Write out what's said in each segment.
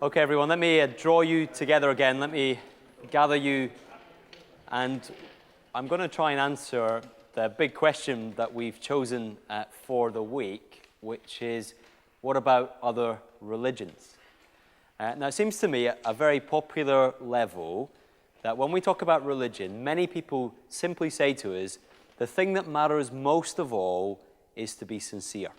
Okay, everyone, let me draw you together again. Let me gather you, and I'm going to try and answer the big question that we've chosen for the week, which is, what about other religions? Now, it seems to me at a very popular level that when we talk about religion, many people simply say to us, the thing that matters most of all is to be sincere.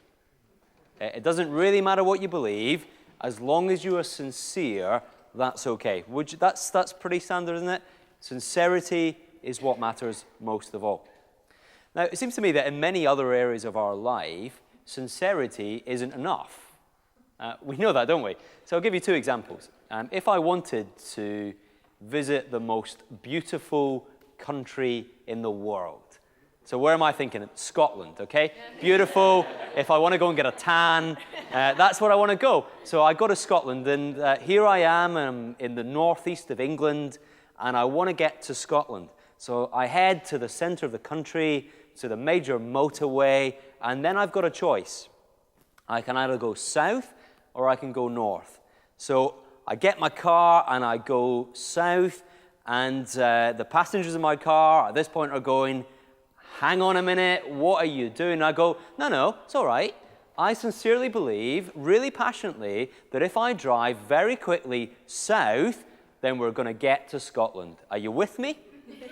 It doesn't really matter what you believe. As long as you are sincere, that's okay. That's pretty standard, isn't it? Sincerity is what matters most of all. Now, it seems to me that in many other areas of our life, sincerity isn't enough. We know that, don't we? So I'll give you two examples. If I wanted to visit the most beautiful country in the world, so where am I thinking? Scotland, okay? Beautiful. If I want to go and get a tan, that's where I want to go. So I go to Scotland, and here I am in the northeast of England, and I want to get to Scotland. So I head to the center of the country, to the major motorway, and then I've got a choice. I can either go south or I can go north. So I get my car and I go south, and the passengers in my car at this point are going, hang on a minute, what are you doing? And I go, no, it's all right. I sincerely believe, really passionately, that if I drive very quickly south, then we're going to get to Scotland. Are you with me?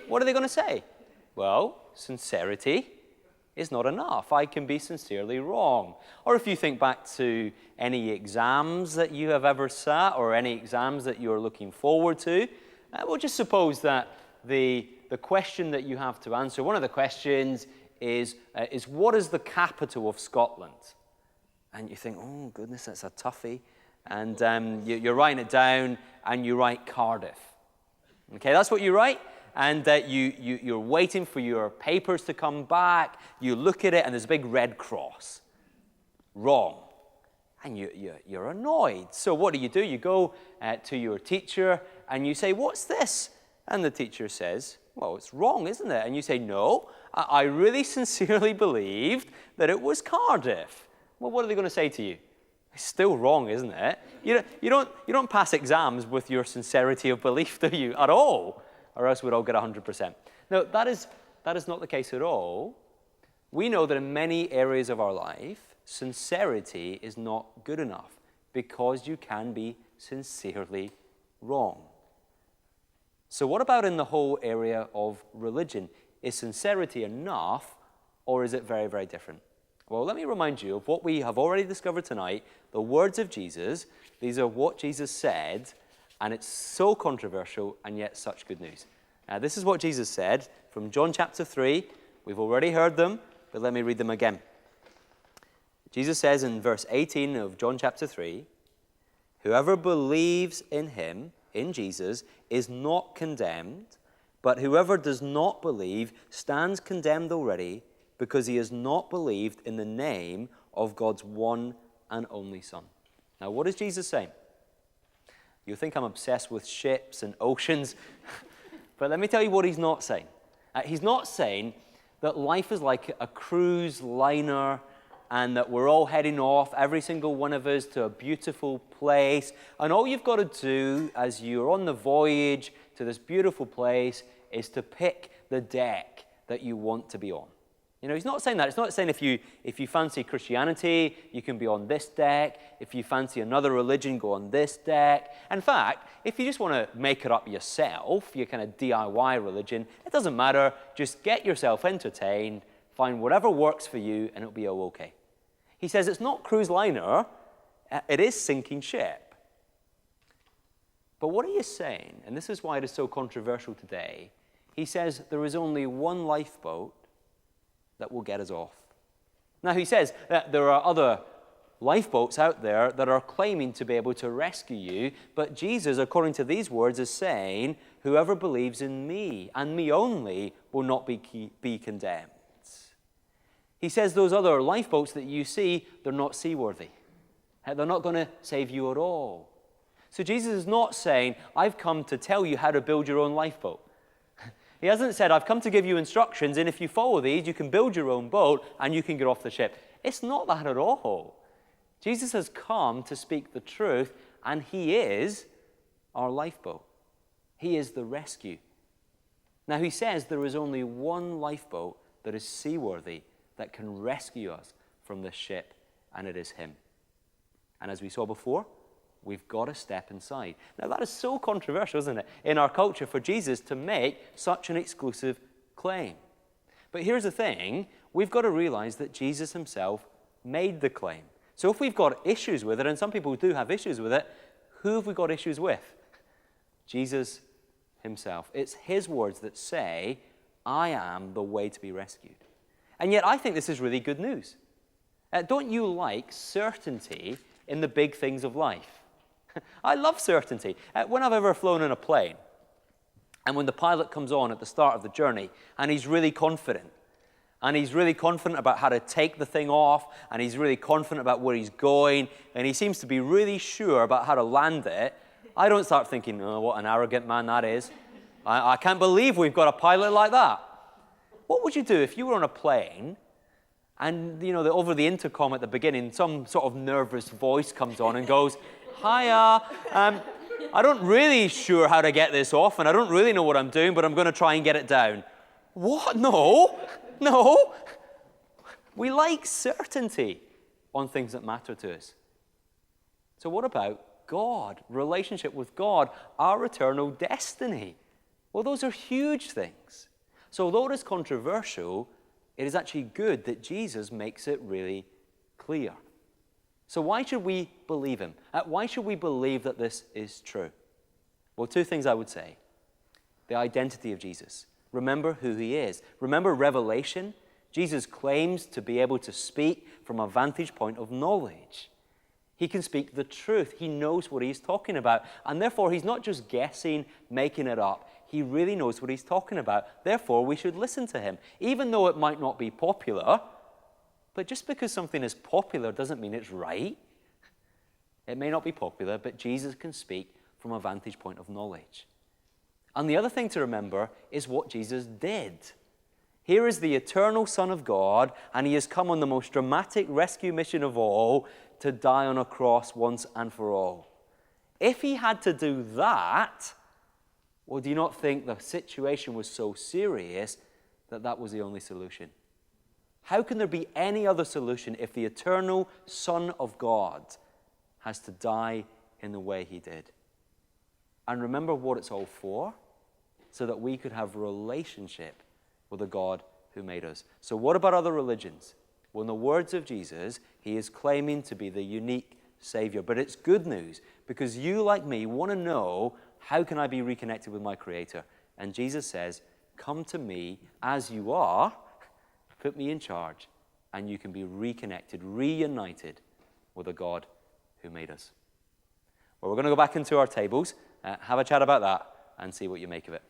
What are they going to say? Well, sincerity is not enough. I can be sincerely wrong. Or if you think back to any exams that you have ever sat or any exams that you're looking forward to, we'll just suppose that the question that you have to answer, one of the questions is what is the capital of Scotland? And you think, oh, goodness, that's a toughie. And you're writing it down, and you write Cardiff. Okay, that's what you write. And you're waiting for your papers to come back. You look at it, and there's a big red cross. Wrong. And you're annoyed. So what do? You go to your teacher, and you say, what's this? And the teacher says, well, it's wrong, isn't it? And you say, no, I really sincerely believed that it was Cardiff. Well, what are they going to say to you? It's still wrong, isn't it? You don't pass exams with your sincerity of belief, do you, at all? Or else we'd all get 100%. No, that is not the case at all. We know that in many areas of our life, sincerity is not good enough because you can be sincerely wrong. So what about in the whole area of religion? Is sincerity enough, or is it very, very different? Well, let me remind you of what we have already discovered tonight, the words of Jesus. These are what Jesus said, and it's so controversial and yet such good news. This is what Jesus said from John chapter 3. We've already heard them, but let me read them again. Jesus says in verse 18 of John chapter 3, whoever believes in him, in Jesus, is not condemned, but whoever does not believe stands condemned already because he has not believed in the name of God's one and only Son. Now, what is Jesus saying? You think I'm obsessed with ships and oceans, but let me tell you what he's not saying. He's not saying that life is like a cruise liner and that we're all heading off, every single one of us, to a beautiful place. And all you've got to do as you're on the voyage to this beautiful place is to pick the deck that you want to be on. You know, he's not saying that. It's not saying if you fancy Christianity, you can be on this deck. If you fancy another religion, go on this deck. In fact, if you just want to make it up yourself, your kind of DIY religion, it doesn't matter. Just get yourself entertained, find whatever works for you, and it'll be all okay. He says it's not cruise liner, it is sinking ship. But what he is saying, and this is why it is so controversial today, he says there is only one lifeboat that will get us off. Now, he says that there are other lifeboats out there that are claiming to be able to rescue you, but Jesus, according to these words, is saying, whoever believes in me, and me only, will not be condemned. He says those other lifeboats that you see, they're not seaworthy. They're not going to save you at all. So Jesus is not saying, I've come to tell you how to build your own lifeboat. He hasn't said, I've come to give you instructions, and if you follow these, you can build your own boat, and you can get off the ship. It's not that at all. Jesus has come to speak the truth, and he is our lifeboat. He is the rescue. Now, he says there is only one lifeboat that is seaworthy, that can rescue us from this ship, and it is him. And as we saw before, we've got to step inside. Now, that is so controversial, isn't it, in our culture for Jesus to make such an exclusive claim. But here's the thing, we've got to realize that Jesus himself made the claim. So if we've got issues with it, and some people do have issues with it, who have we got issues with? Jesus himself. It's his words that say, I am the way to be rescued. And yet I think this is really good news. Don't you like certainty in the big things of life? I love certainty. When I've ever flown in a plane, and when the pilot comes on at the start of the journey, and he's really confident about how to take the thing off, and he's really confident about where he's going, and he seems to be really sure about how to land it, I don't start thinking, oh, what an arrogant man that is. I can't believe we've got a pilot like that. What would you do if you were on a plane and, over the intercom at the beginning, some sort of nervous voice comes on and goes, hiya, I don't really sure how to get this off, and I don't really know what I'm doing, but I'm going to try and get it down. What? No. We like certainty on things that matter to us. So what about God, relationship with God, our eternal destiny? Well, those are huge things. So although it is controversial, it is actually good that Jesus makes it really clear. So why should we believe him? Why should we believe that this is true? Well, two things I would say. The identity of Jesus. Remember who he is. Remember Revelation. Jesus claims to be able to speak from a vantage point of knowledge. He can speak the truth. He knows what he's talking about. And therefore, he's not just guessing, making it up. He really knows what he's talking about. Therefore, we should listen to him, even though it might not be popular. But just because something is popular doesn't mean it's right. It may not be popular, but Jesus can speak from a vantage point of knowledge. And the other thing to remember is what Jesus did. Here is the eternal Son of God, and he has come on the most dramatic rescue mission of all to die on a cross once and for all. If he had to do that, well, do you not think the situation was so serious that that was the only solution? How can there be any other solution if the eternal Son of God has to die in the way he did? And remember what it's all for? So that we could have relationship with the God who made us. So what about other religions? Well, in the words of Jesus, he is claiming to be the unique Savior. But it's good news, because you, like me, want to know, how can I be reconnected with my Creator? And Jesus says, come to me as you are, put me in charge, and you can be reconnected, reunited with the God who made us. Well, we're going to go back into our tables, have a chat about that, and see what you make of it.